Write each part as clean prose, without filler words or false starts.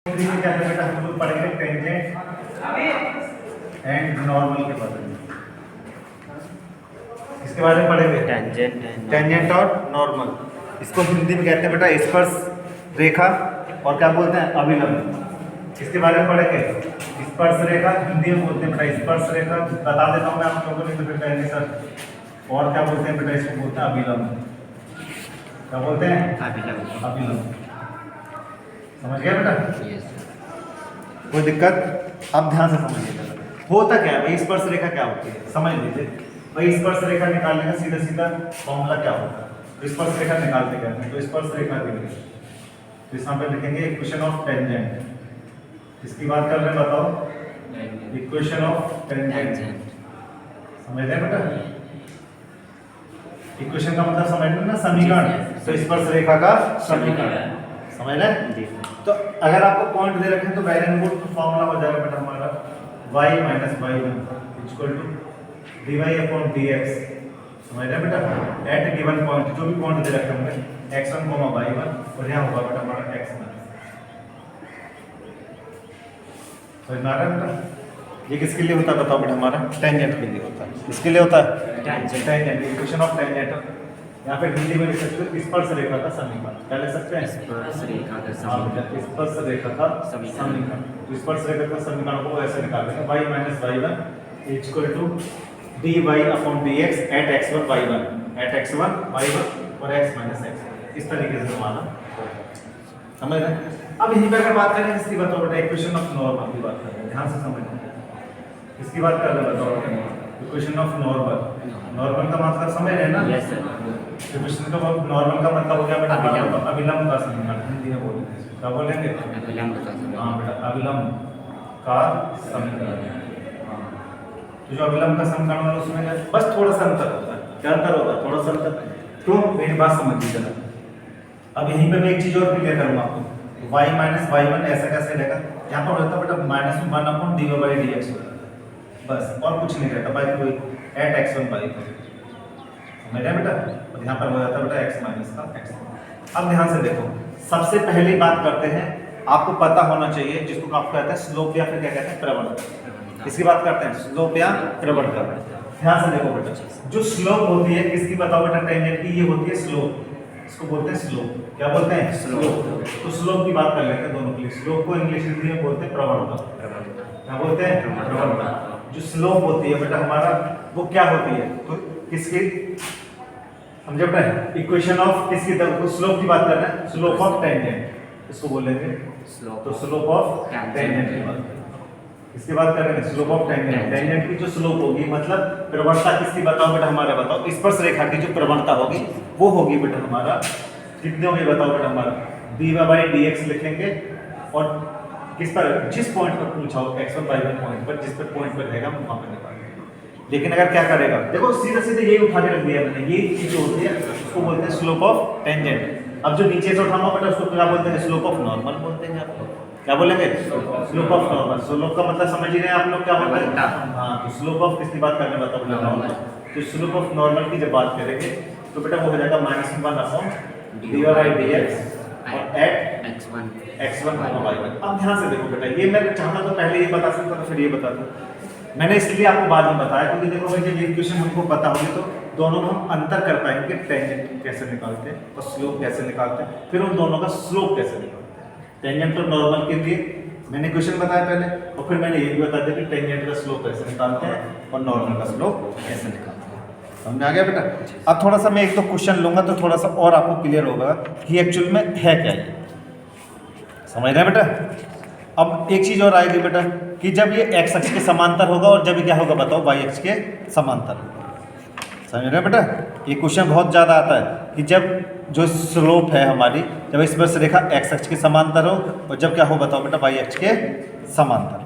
Three में क्या है बेटा, हम लोग पढ़ेंगे टेंजेंट एंड नॉर्मल के बारे में। इसके बारे में पढ़ेंगे टेंजेंट और नॉर्मल। इसको हिंदी में कहते हैं बेटा स्पर्श रेखा और क्या बोलते हैं अभिलंब। इसके बारे में पढ़ेंगे स्पर्श रेखा, हिंदी में बोलते हैं बेटा स्पर्श रेखा। बता देता हूँ मैं आप लोगों को, नहीं तो फिर कहेंगे सर और क्या बोलते हैं बेटा, इसको बोलते हैं अभिलंब। क्या बोलते हैं? अभिलंब। समझ गया बेटा? कोई दिक्कत? अब ध्यान से समझिएगा होता क्या है भाई, स्पर्श रेखा क्या होती है समझ लीजिए भाई। स्पर्श रेखा निकालने का सीधा सीधा फॉर्मूला क्या होता है, स्पर्श रेखा निकालते क्या हैं, तो स्पर्श रेखा के लिए तो इस पे लिखेंगे इक्वेशन ऑफ टेंजेंट। इसकी बात कर रहे हैं, बताओ इक्वेशन ऑफ टेंजेंट। समझ रहे हैं बेटा? इक्वेशन का मतलब समझ लो ना, समीकरण। तो स्पर्श रेखा का समीकरण समझ रहे? तो अगर आपको पॉइंट दे रखे हैं तो वैरिएबल फॉर्मूला हो जाएगा बेटा हमारा y minus Y one equal to D Y upon D X. समझ रहे हैं बेटा? एट गिवन पॉइंट, जो भी पॉइंट दे रखे होंगे x1 कोमा y1 और यहाँ होगा बेटा हमारा x माइनस। समझ में आ रहा है बेटा? ये किसके लिए होता है बताओ बेटा? हमारा टेंजेंट के लिए होता है। किसके लिए होता है? टेंजेंट। इक्वेशन ऑफ टेंजेंट यहाँ पे हिंदी में लिख सकते हो स्पर्श रेखा का समीकरण। क्या लिख सकते हैं? स्पर्श रेखा का समीकरण। स्पर्श रेखा का समीकरण। तो स्पर्श रेखा का समीकरण को ऐसे निकालेंगे y minus Y one equal to D Y upon D X at x1 y1 at x1 y1 और x माइनस x। इस तरीके से हमारा समझ रहे हैं? अब यहीं पर अगर बात करें इसकी बताओ बेटा, इक्वेशन ऑफ नॉर्मल की बात करें, ध्यान से समझना। इसकी बात कर रहे बताओ इक्वेशन ऑफ नॉर्मल। नॉर्मल का मतलब समझ रहे हैं ना? Yes sir. इक्वेशन का नॉर्मल का मतलब हो गया बेटा अभिलंब का समीकरण। हिंदी में बोलेंगे क्या बोलेंगे? अभिलंब का समीकरण। हाँ बेटा अभिलंब का समीकरण। तो जो अभिलंब का समीकरण है उसमें बस थोड़ा सा अंतर होता है। क्या अंतर होता है? थोड़ा सा अंतर। क्यों? मेरी बात समझिए जरा। अब यहीं पे मैं एक चीज और क्लियर करूंगा आपको। y माइनस वाई वन ऐसा कैसे रहेगा? यहाँ पर रहता बेटा minus one upon D Y D X, बस और कुछ नहीं रहता बाई कोई एट x1 बाई मेरा बेटा। और यहाँ पर हो जाता है बेटा x माइनस का x। अब ध्यान से देखो, सबसे पहली बात करते हैं, आपको पता होना चाहिए जिसको आप कहते हैं स्लोप या फिर क्या कहते हैं प्रवणता। इसकी बात करते हैं स्लोप या प्रवणता। ध्यान से देखो बेटा, जो स्लोप होती है किसकी बताओ बेटा? टेंजेंट की। ये होती है स्लोप, इसको बोलते हैं स्लोप। क्या बोलते हैं? स्लोप। तो स्लोप की बात कर लेते हैं दोनों के लिए। स्लोप को इंग्लिश हिंदी में बोलते हैं प्रवणता। क्या बोलते हैं? प्रवणता। जो स्लोप होती है बेटा हमारा वो क्या होती है? तो किसकी समझे बेटा? इक्वेशन ऑफ किसकी तरफ? तो स्लोप की बात कर रहे हैं, स्लोप ऑफ टेंजेंट इसको बोलेंगे स्लोप। तो स्लोप ऑफ टेंजेंट की बात इसकी बात कर रहे हैं, स्लोप ऑफ टेंजेंट। टेंजेंट की जो स्लोप होगी मतलब प्रवणता किसकी बताओ बेटा हमारा? बताओ स्पर्श रेखा की जो प्रवणता होगी वो होगी बेटा हमारा कितने होगी बताओ बेटा? हमारा D Y by D X लिखेंगे और किस पर? जिस पॉइंट पर पूछा हो x1 y1 पॉइंट पर, जिस पर पॉइंट पर रहेगा वहां पर निकालेंगे। लेकिन अगर क्या करेगा, देखो सीधे सीधे यही उठा के रख दिया मैंने, ये चीज जो होती है उसको बोलते हैं स्लोप ऑफ टेंजेंट। अब जो नीचे से उठाना बेटा उसको क्या बोलते हैं? स्लोप ऑफ नॉर्मल बोलते हैं। आप क्या बोलेंगे? Slope of normal. स्लोप का मतलब समझ ही रहे हैं आप लोग क्या बोलते हैं? हाँ, तो स्लोप ऑफ किसकी बात करने बताओ बेटा? नॉर्मल। तो स्लोप ऑफ नॉर्मल की जब बात करेंगे तो बेटा वो हो जाएगा minus one upon D Y D X और एट x1 y1। अब ध्यान से देखो बेटा, ये मैं चाहता तो पहले ये बता सकता था फिर ये बता दूं, मैंने इसलिए आपको बाद में बताया क्योंकि देखो भाई जब इक्वेशन हमको पता होगी तो दोनों में हम अंतर कर पाएंगे, टेंजेंट कैसे निकालते हैं और स्लोप कैसे निकालते हैं, फिर उन दोनों का स्लोप कैसे निकालते हैं। टेंजेंट और नॉर्मल के लिए मैंने क्वेश्चन बताया पहले और फिर मैंने ये भी बता दिया कि टेंजेंट का स्लोप कैसे निकालते हैं और नॉर्मल का स्लोप कैसे निकालते हैं। समझ में आ गया बेटा? अब थोड़ा सा मैं एक दो क्वेश्चन लूंगा तो थोड़ा सा और आपको क्लियर होगा कि एक्चुअल में है क्या ये। समझ रहे हैं बेटा? अब एक चीज और आएगी बेटा कि जब ये x अक्ष के समांतर होगा और जब ये क्या होगा बताओ? y अक्ष के समांतर होगा। समझ रहे हैं बेटा? ये क्वेश्चन बहुत ज़्यादा आता है कि जब जो स्लोप है हमारी, जब स्पर्श रेखा x अक्ष के समांतर हो और जब क्या हो बताओ बेटा? y अक्ष के समांतर।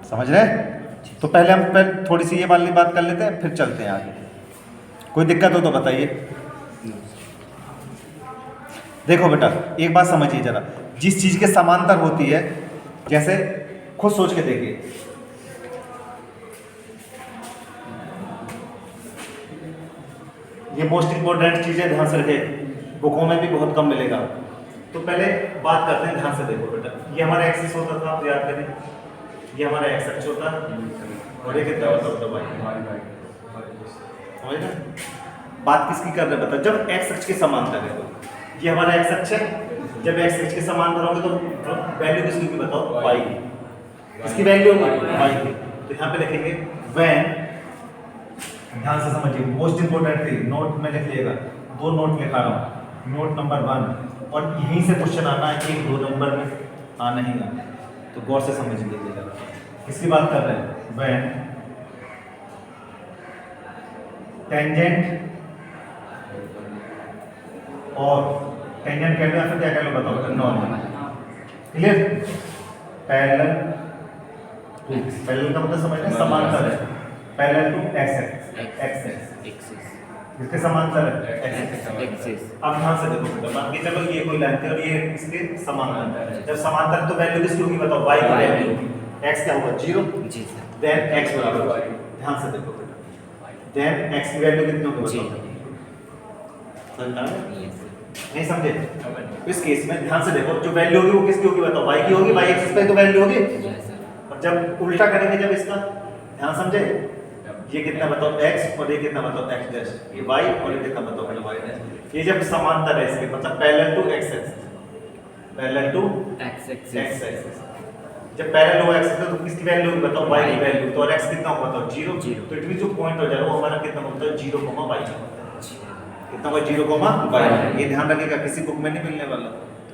समझ रहे हैं? तो पहले हम थोड़ी सी ये वाली बात कर लेते हैं फिर चलते हैं आगे। कोई दिक्कत हो तो बताइए। देखो बेटा एक बात समझिए जरा, जिस चीज के समांतर होती है, जैसे खुद सोच के देखिए, ये मोस्ट इंपोर्टेंट चीज है, ध्यान से रखिए, बुकों में भी बहुत कम मिलेगा। तो पहले बात करते हैं, ध्यान से देखो बेटा, ये हमारा एक्सिस होता था, आप याद करें, ये हमारा एक्स अक्ष होता और ये कितना होता है वाई, समझ ना? बात किसकी कर रहे हैं बता, जब एक्स अक्ष के समांतर है, तो ये हमारा एक्स अक्ष है, जब एक्स अक्ष के समांतर होंगे तो वैल्यू किसकी होगी बताओ, वाई की। इसकी वैल्यू होगी वाई की, तो यहाँ पे लिखेंगे व्हेन, ध्यान से समझिए, मोस्ट इंपोर्टेंट थी, नोट में लिख लीजिएगा, 2 नोट लिखा रहा हूँ, नोट नंबर 1, और यहीं से क्वेश्चन आना है, 1-2 नंबर में आना ही आना, तो गौर से समझ लीजिएगा। किसकी बात कर रहे हैं, व्हेन टेंजेंट और टेंजेंट कह लो या फिर क्या कह लो बताओ, normal, clear, parallel to, parallel का मतलब समझ रहे हैं, समांतर है, पैरेलल टू एक्स एक्सिस, इसके समांतर है एक्सिस। अब ध्यान से देखो बेटा, मान के चलो ये कोई लाइन थी और ये इसके समांतर है, जब समांतर तो वैल्यू किसकी होगी बताओ, y की वैल्यू, x क्या होगा 0, जी सर, देन x बराबर y, ध्यान से देखो बेटा, देन x की वैल्यू कितनी होगी बताओ, नहीं समझे? इस केस में ध्यान से देखो, जो वैल्यू होगी वो किसकी होगी बताओ, y की होगी, y एक्सिस पे तो वैल्यू होगी, और जब उल्टा करेंगे जब इसका, ध्यान समझे, ये कितना बताओ x और ये कितना बताओ x डैश, ये y और ये कितना बताओ y डैश, ये जब समांतर है इसके मतलब parallel to x axis, parallel to x axis, जब पैरेलल हो x एक्सिस तो किसकी वैल्यू होगी बताओ, y की वैल्यू, तो और x कितना होगा बताओ 0, तो इट मींस जो पॉइंट हो जाएगा वो हमारा कितना होता है 0, y, कितना होगा 0, y, ये ध्यान रखिएगा, किसी बुक में नहीं मिलने वाला,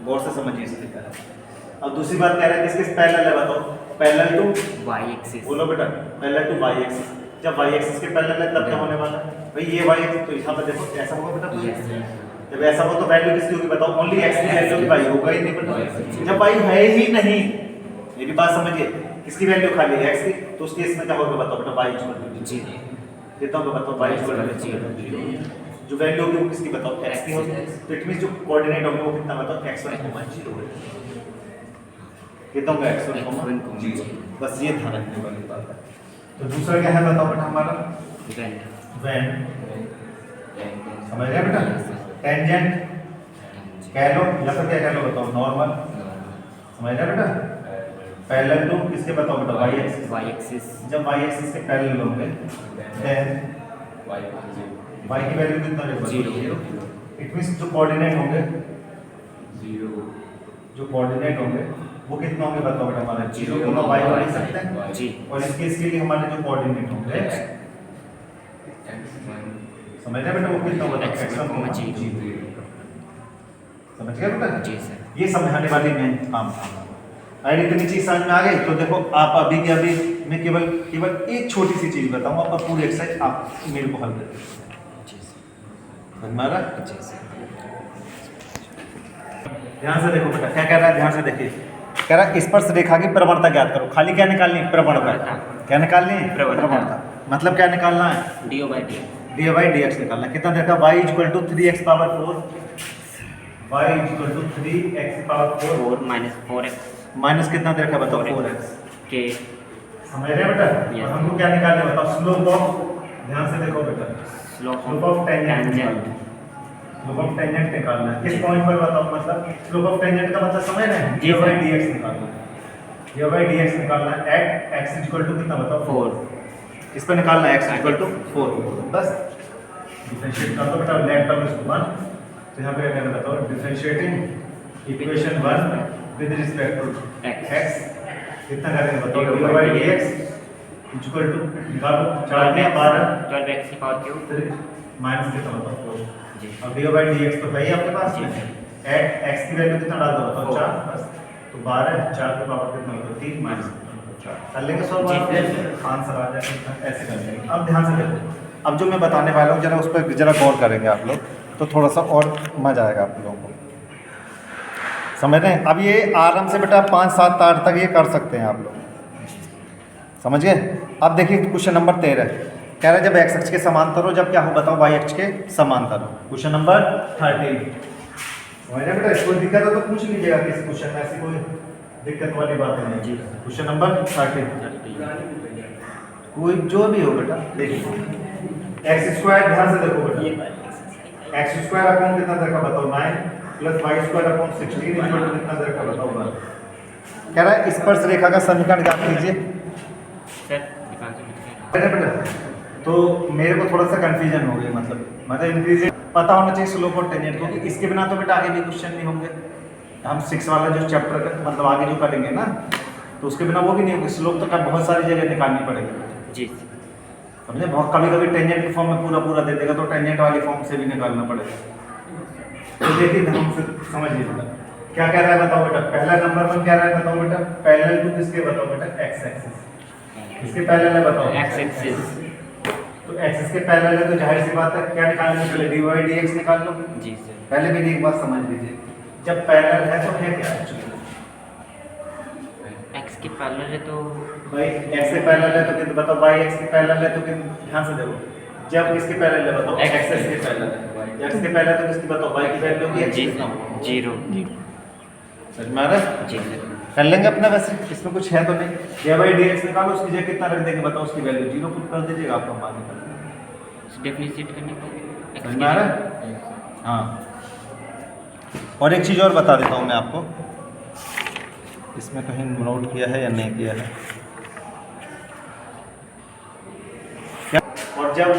गौर से समझिए इसलिए कह रहा हूं। अब दूसरी बात कह रहा है किसके पैरेलल है बताओ, पैरेलल टू y एक्सिस, बोलो बेटा, पैरेलल टू y एक्सिस, जब y एक्सिस के पैरेलल है तब क्या होने वाला है भाई, ये y एक्सिस, तो यहाँ पे देखो ऐसा होगा बेटा, जब ऐसा हो तो वैल्यू किसकी होगी बताओ, ओनली x की वैल्यू होगी, y होगा ही नहीं बेटा, जब y है ही नहीं, ये भी बात समझिए, किसकी वैल्यू खाली है x की, तो उस केस में क्या होगा बताओ बेटा, y इक्वल टू 0, कितना होगा बताओ, y इक्वल टू 0, जो वैल्यू होगी वो किसकी बताओ, x की होगी, तो इट मींस जो कोऑर्डिनेट होंगे वो कितना बताओ, x1, 0, कितना होगा x1, 0, बस ये ध्यान रखने वाली बात है। तो दूसरा क्या है बताओ बेटा हमारा, व्हेन, समझ रहे बेटा, टेंजेंट कह लो या फिर क्या कह लो बताओ, नॉर्मल, समझ रहे बेटा, पैरेलल टू किसके बताओ बेटा, y एक्सिस, जब y एक्सिस के पैरेलल होंगे देन y की वैल्यू कितना होगी 0, इट मींस जो कोऑर्डिनेट होंगे 0, जो कोऑर्डिनेट होंगे वो कितना होंगे बताओ बेटा, हमारा 0, y हो नहीं सकते हैं जी, और इसके लिए हमारे जो कोऑर्डिनेट होंगे समझ रहे बेटा, वो कितना होगा x1, 0, समझ गए बेटा जी सर, ये समझाने वाली मैं काम था। अगर इतनी चीज समझ में आ गई तो देखो आप अभी के अभी मैं केवल एक छोटी सी चीज बताऊंगा, आपका पूरी एक्सरसाइज आप मेरे को हल कर हमारा, ध्यान से देखो बेटा क्या कह रहा है, ध्यान से देखिए, कह रहा है स्पर्श रेखा की प्रवणता ज्ञात करो, खाली क्या निकालनी है, प्रवणता, क्या निकालनी है, प्रवणता, मतलब क्या निकालना है, dy/dx निकालना है, कितना देखा, y equal to 3x power 4, y equal to 3x power 4 minus 4x, minus कितना देखा बताओ 4x के, समझ रहे हैं बेटा, और हमको क्या निकालना है बताओ, स्लोप ऑफ, ध्यान से देखो बेटा, slope of tangent, slope of tangent निकालना है, किस पॉइंट पर बताओ, मतलब स्लोप ऑफ टेंजेंट का मतलब समझ रहे हैं, dy/dx निकालना है, dy/dx निकालना है एट x इक्वल टू कितना बताओ 4, इस पर निकालना है x इक्वल टू 4, बस डिफरेंशिएट कर दो बेटा, लेट टर्म इज 1, तो यहाँ पे क्या करना बताओ, differentiating equation 1 with respect to x, कितना करेंगे बताओ, dy/dx इक्वल टू निकालो 4 में 12x की पावर क्यूब माइनस कितना बताओ 4 जी, अब dy/dx तो है ही आपके पास, एट x की वैल्यू कितना डाल दो बताओ 4, बस तो 12, 4 की पावर कितना होगा 3 माइनस 4, कर लेंगे सॉल्व, आंसर आ जाएगा, ऐसे कर लेंगे। अब ध्यान से देखो, अब जो मैं बताने वाला हूँ जरा उस पर जरा गौर करेंगे आप लोग, तो थोड़ा सा और मजा आएगा आप लोगों को, समझ रहे हैं। अब ये आराम से बेटा 5-7 8 तक ये कर सकते हैं आप लोग, समझ गए। अब देखिए क्वेश्चन नंबर 13 कह रहा है जब x अक्ष के समांतर हो, जब क्या हो बताओ, y अक्ष के समांतर हो। क्वेश्चन नंबर 13 समझ रहे बेटा, कोई दिक्कत हो तो पूछ लीजिएगा किस क्वेश्चन में, ऐसी कोई दिक्कत वाली बात नहीं जी। क्वेश्चन नंबर 13 कोई जो भी हो बेटा, देखिए x स्क्वायर, ध्यान से देखो बेटा, x स्क्वायर अपॉन कितना देखा बताओ 9, plus Y square upon 16 equal to कितना सर का बताओ बार। कह रहा है स्पर्श रेखा का समीकरण ज्ञात कीजिए। अरे बेटा तो मेरे को थोड़ा सा कंफ्यूजन हो गया, मतलब इंक्रीज पता होना चाहिए स्लोप और टेंजेंट, क्योंकि इसके बिना तो बेटा आगे भी क्वेश्चन नहीं होंगे। हम 6 वाला जो चैप्टर मतलब आगे जो करेंगे ना, तो उसके बिना वो भी नहीं होगी। स्लोप तो बहुत सारी जगह निकालनी पड़ेगी जी। समझे, बहुत कभी कभी टेंजेंट की फॉर्म में पूरा पूरा दे देगा, तो टेंजेंट वाली फॉर्म से भी निकालना पड़ेगा। तो देखिए हम समझ लीजिएगा क्या कह रहा है बताओ बेटा। पहला नंबर में क्या रहा है बताओ बेटा, पैरेलल टू किसके बताओ बेटा, एक्स एक्सिस। इसके पैरेलल है बताओ एक्स एक्सिस। तो एक्सिस के पैरेलल है तो जाहिर सी बात है क्या निकालने से पहले dy dx निकाल लो। जी सर। पहले भी एक बात समझ लीजिए, जब पैरेलल है तो है क्या एक्चुअली, एक्स के पैरेलल है तो भाई x के पैरेलल है तो कितना बताओ, y x के पैरेलल है तो कितना, ध्यान से देखो, जब इसके पैरेलल है बताओ x x के पैरेलल है, x के पैरेलल है तो किसकी बताओ, y की वैल्यू होगी x कितना होगा, 0। समझ में आ रहा है? जी सर। कर लेंगे अपना, वैसे इसमें कुछ है तो नहीं। dy dx निकालो, उसकी जगह कितना रख देंगे बताओ, उसकी वैल्यू 0 पुट कर दीजिएगा, आपको मान निकाल डिफरेंशिएट करने को समझ में आ रहा है? हाँ और एक चीज़ और बता देता हूँ मैं आपको, इसमें कहीं नोट किया है या नहीं किया है क्या? और जब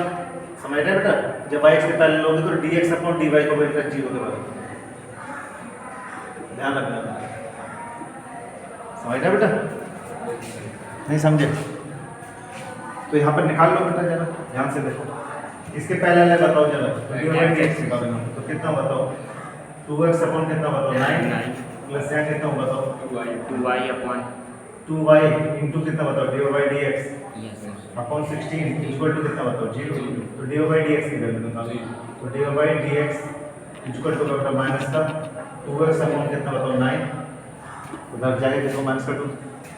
समझ रहे हैं बेटा, जब y के पैरेलल होगी तो dx अपॉन dy को बेटा 0 के बराबर, ध्यान रखना। समझ रहे बेटा, नहीं समझे तो यहाँ पर निकाल लो बेटा, जरा ध्यान से देखो। इसके पैरेलल है बताओ जरा, तो कितना बताओ, 2x अपॉन कितना बताओ 9 प्लस यहाँ कितना होगा बताओ 2y अपॉन 2y इंटू कितना बताओ dy dx yes sir upon 16 equal to कितना बताओ 0। तो dy dx की वैल्यू निकालो, तो dy dx इक्वल टू बेटा माइनस का 2x अपॉन कितना बताओ 9, उधर जाएगा देखो माइनस का 2,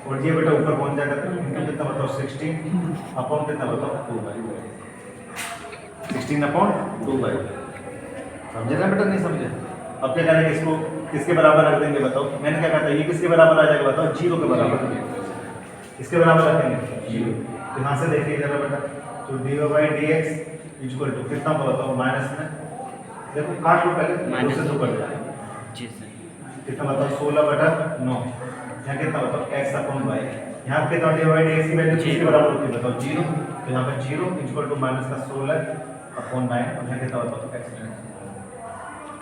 और ये बेटा ऊपर पहुंच जाएगा तो इंटू कितना बताओ 16 अपॉन कितना बताओ 2y, 16 अपॉन 2y। समझे ना बेटा, नहीं समझे? अब क्या करेंगे, इसको किसके बराबर रख देंगे बताओ, मैंने क्या कहा था, ये किसके बराबर आ जाएगा बताओ, 0 के बराबर, इसके बराबर रखेंगे 0। तो यहाँ से देखिए जरा बेटा, तो dy dx इक्वल टू कितना बताओ माइनस में, देखो काट लो पहले, माइनस 2 से 2 कट जाए, जी सर कितना बताओ 16/9, यहाँ कितना बताओ x अपॉन y, यहाँ कितना dy dx की वैल्यू किसके बराबर होती है बताओ 0, तो यहाँ पर 0 इक्वल टू माइनस का 16 अपॉन 9, और यहाँ कितना बताओ x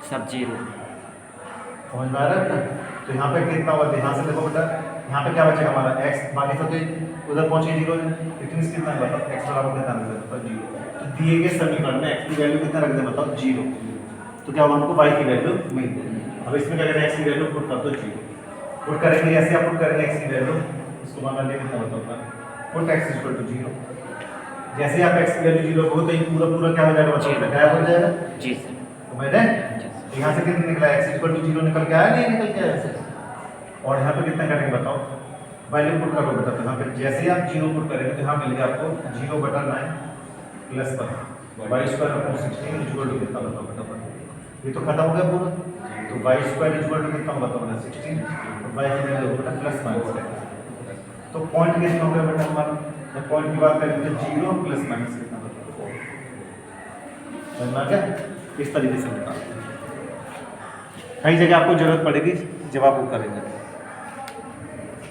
सब 0। समझ में आ रहा है बेटा? तो यहाँ पे कितना होगा, यहाँ से देखो बेटा, यहाँ पे क्या बचेगा हमारा x, बाकी सब तो उधर पहुँचे 0, लेकिन कितना बताओ x बराबर कितना रख दे बताओ 0। तो दिए गए समीकरण में x की वैल्यू कितना रख दे बताओ 0, तो क्या होगा हमको y की वैल्यू मिल गई। अब इसमें क्या करें, x की वैल्यू पुट कर दो 0, पुट करेंगे ऐसे आप पुट करेंगे x की वैल्यू, इसको मान लेंगे कितना बताओ पुट x इक्वल टू 0, जैसे आप x की वैल्यू 0 हो तो ये पूरा पूरा क्या हो जाएगा बताओ, गायब हो जाएगा। जी सर। तो मैंने यहाँ से कितना निकला, x इक्वल टू 0 निकल के आया, नहीं निकल के आया ऐसे, और यहाँ पे कितना करेंगे बताओ, वैल्यू पुट करो बेटा, तो यहाँ पे जैसे ही आप 0 पुट करेंगे तो यहाँ मिल गया आपको 0/9 प्लस पर y square upon 16 equal to कितना बताओ बेटा, ये तो खत्म हो गया पूरा, तो y स्क्वायर इक्वल टू कितना बताओ बेटा 16, तो y की वैल्यू बेटा प्लस माइनस, तो पॉइंट कितना हो गया बेटा हमारा, जब पॉइंट की बात करें तो 0 प्लस माइनस कितना बताओ, समझ में आ गया? इस तरीके से निकालते हैं, कई जगह आपको जरूरत पड़ेगी जब आप वो करेंगे।